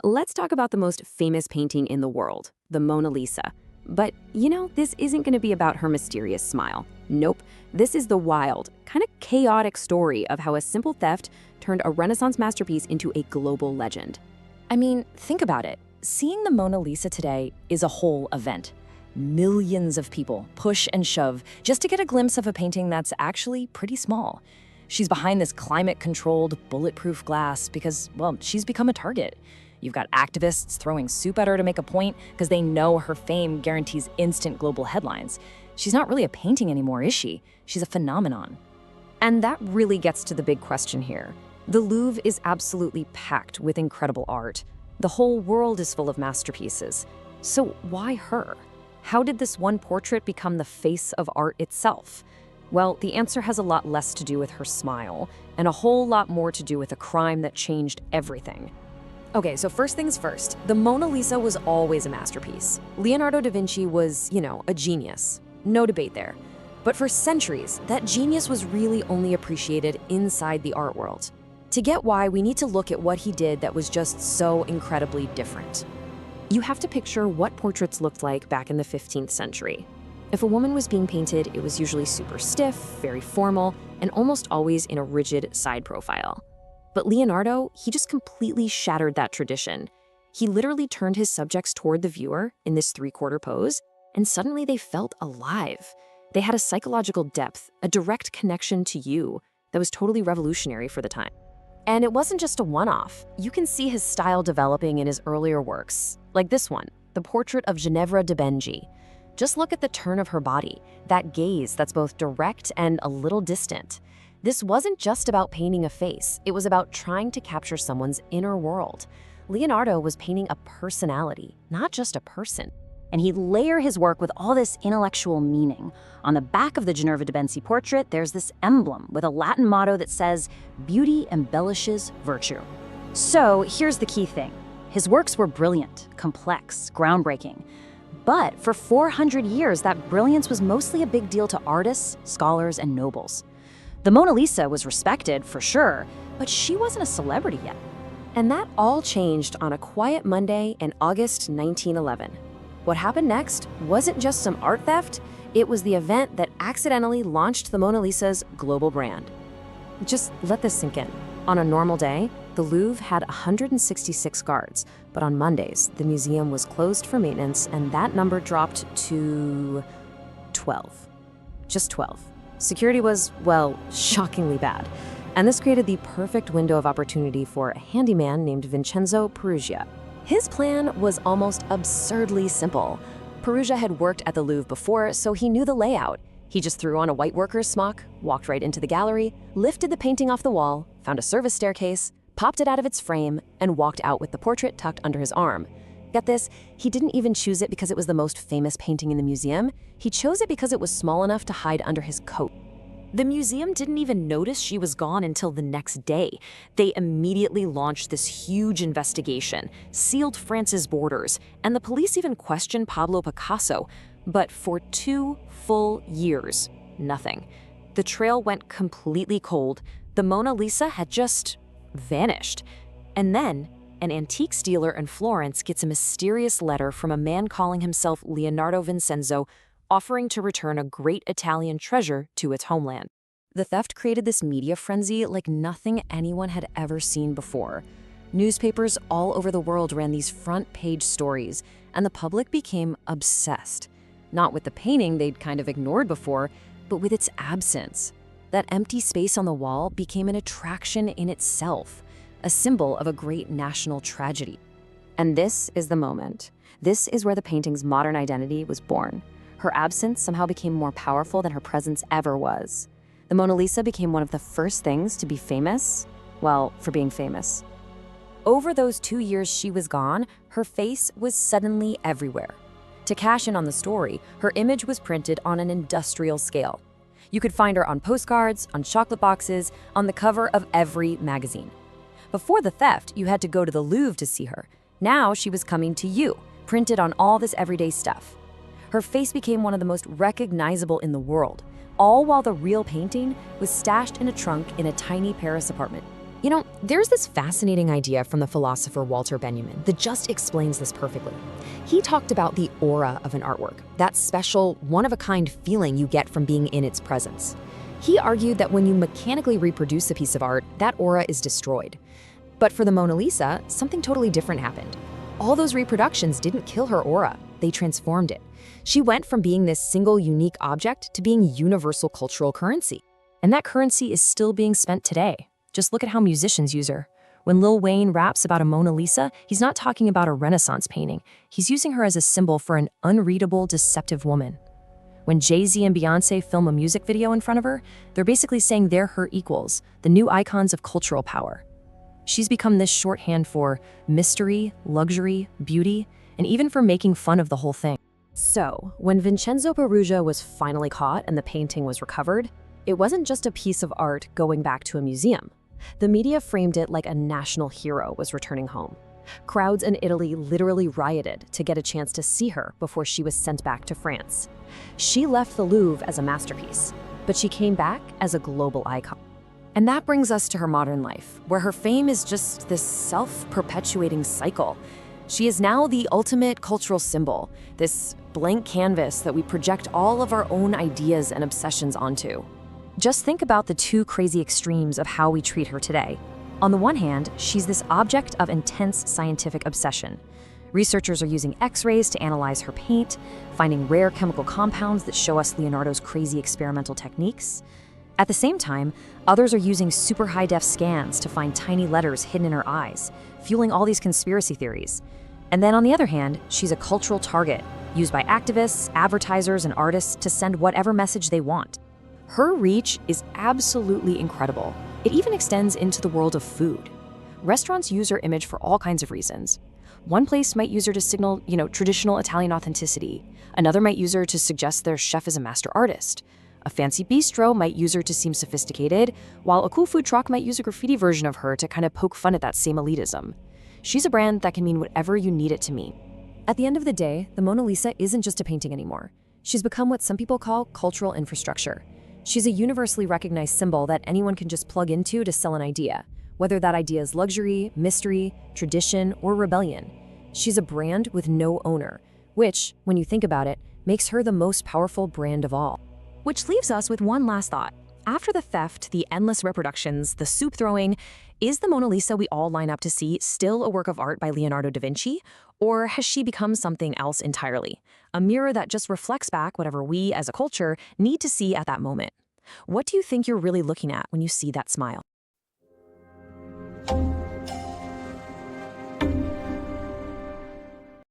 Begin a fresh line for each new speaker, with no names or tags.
Let's talk about the most famous painting in the world, the Mona Lisa. But, this isn't going to be about her mysterious smile. Nope. This is the wild, kind of chaotic story of how a simple theft turned a Renaissance masterpiece into a global legend.
I mean, think about it. Seeing the Mona Lisa today is a whole event. Millions of people push and shove just to get a glimpse of a painting that's actually pretty small. She's behind this climate-controlled, bulletproof glass because, well, she's become a target. You've got activists throwing soup at her to make a point because they know her fame guarantees instant global headlines. She's not really a painting anymore, is she? She's a phenomenon.
And that really gets to the big question here. The Louvre is absolutely packed with incredible art. The whole world is full of masterpieces. So why her? How did this one portrait become the face of art itself? Well, the answer has a lot less to do with her smile, and a whole lot more to do with a crime that changed everything. Okay, so first things first, the Mona Lisa was always a masterpiece. Leonardo da Vinci was, a genius. No debate there. But for centuries, that genius was really only appreciated inside the art world. To get why, we need to look at what he did that was just so incredibly different. You have to picture what portraits looked like back in the 15th century. If a woman was being painted, it was usually super stiff, very formal, and almost always in a rigid side profile. But Leonardo, he just completely shattered that tradition. He literally turned his subjects toward the viewer in this three-quarter pose, and suddenly they felt alive. They had a psychological depth, a direct connection to you that was totally revolutionary for the time. And it wasn't just a one-off. You can see his style developing in his earlier works, like this one, the portrait of Ginevra de Benji. Just look at the turn of her body, that gaze that's both direct and a little distant. This wasn't just about painting a face, it was about trying to capture someone's inner world. Leonardo was painting a personality, not just a person.
And he'd layer his work with all this intellectual meaning. On the back of the Ginevra de Benci portrait, there's this emblem with a Latin motto that says, "Beauty embellishes virtue." So here's the key thing. His works were brilliant, complex, groundbreaking. But for 400 years, that brilliance was mostly a big deal to artists, scholars, and nobles. The Mona Lisa was respected, for sure, but she wasn't a celebrity yet.
And that all changed on a quiet Monday in August 1911. What happened next wasn't just some art theft, it was the event that accidentally launched the Mona Lisa's global brand. Just let this sink in. On a normal day, the Louvre had 166 guards, but on Mondays, the museum was closed for maintenance, and that number dropped to 12. Just 12. Security was, well, shockingly bad. And this created the perfect window of opportunity for a handyman named Vincenzo Peruggia. His plan was almost absurdly simple. Peruggia had worked at the Louvre before, so he knew the layout. He just threw on a white worker's smock, walked right into the gallery, lifted the painting off the wall, found a service staircase, popped it out of its frame, and walked out with the portrait tucked under his arm. Get this, he didn't even choose it because it was the most famous painting in the museum. He chose it because it was small enough to hide under his coat. The museum didn't even notice she was gone until the next day. They immediately launched this huge investigation, sealed France's borders, and the police even questioned Pablo Picasso. But for 2 full years, nothing. The trail went completely cold. The Mona Lisa had just vanished. And then, an antiques dealer in Florence gets a mysterious letter from a man calling himself Leonardo Vincenzo, offering to return a great Italian treasure to its homeland. The theft created this media frenzy like nothing anyone had ever seen before. Newspapers all over the world ran these front-page stories, and the public became obsessed. Not with the painting they'd kind of ignored before, but with its absence. That empty space on the wall became an attraction in itself, a symbol of a great national tragedy. And this is the moment. This is where the painting's modern identity was born. Her absence somehow became more powerful than her presence ever was. The Mona Lisa became one of the first things to be famous, well, for being famous. Over those 2 years she was gone, her face was suddenly everywhere. To cash in on the story, her image was printed on an industrial scale. You could find her on postcards, on chocolate boxes, on the cover of every magazine. Before the theft, you had to go to the Louvre to see her. Now she was coming to you, printed on all this everyday stuff. Her face became one of the most recognizable in the world, all while the real painting was stashed in a trunk in a tiny Paris apartment.
There's this fascinating idea from the philosopher Walter Benjamin that just explains this perfectly. He talked about the aura of an artwork, that special, one-of-a-kind feeling you get from being in its presence. He argued that when you mechanically reproduce a piece of art, that aura is destroyed. But for the Mona Lisa, something totally different happened. All those reproductions didn't kill her aura, they transformed it. She went from being this single unique object to being universal cultural currency. And that currency is still being spent today. Just look at how musicians use her. When Lil Wayne raps about a Mona Lisa, he's not talking about a Renaissance painting. He's using her as a symbol for an unreadable, deceptive woman. When Jay-Z and Beyoncé film a music video in front of her, they're basically saying they're her equals, the new icons of cultural power. She's become this shorthand for mystery, luxury, beauty, and even for making fun of the whole thing.
So, when Vincenzo Peruggia was finally caught and the painting was recovered, it wasn't just a piece of art going back to a museum. The media framed it like a national hero was returning home. Crowds in Italy literally rioted to get a chance to see her before she was sent back to France. She left the Louvre as a masterpiece, but she came back as a global icon. And that brings us to her modern life, where her fame is just this self-perpetuating cycle. She is now the ultimate cultural symbol, this blank canvas that we project all of our own ideas and obsessions onto. Just think about the two crazy extremes of how we treat her today. On the one hand, she's this object of intense scientific obsession. Researchers are using X-rays to analyze her paint, finding rare chemical compounds that show us Leonardo's crazy experimental techniques. At the same time, others are using super high-def scans to find tiny letters hidden in her eyes, fueling all these conspiracy theories. And then on the other hand, she's a cultural target, used by activists, advertisers, and artists to send whatever message they want. Her reach is absolutely incredible. It even extends into the world of food. Restaurants use her image for all kinds of reasons. One place might use her to signal, traditional Italian authenticity. Another might use her to suggest their chef is a master artist. A fancy bistro might use her to seem sophisticated, while a cool food truck might use a graffiti version of her to kind of poke fun at that same elitism. She's a brand that can mean whatever you need it to mean. At the end of the day, the Mona Lisa isn't just a painting anymore. She's become what some people call cultural infrastructure. She's a universally recognized symbol that anyone can just plug into to sell an idea, whether that idea is luxury, mystery, tradition, or rebellion. She's a brand with no owner, which, when you think about it, makes her the most powerful brand of all. Which leaves us with one last thought. After the theft, the endless reproductions, the soup throwing, is the Mona Lisa we all line up to see still a work of art by Leonardo da Vinci? Or has she become something else entirely? A mirror that just reflects back whatever we, as a culture, need to see at that moment. What do you think you're really looking at when you see that smile?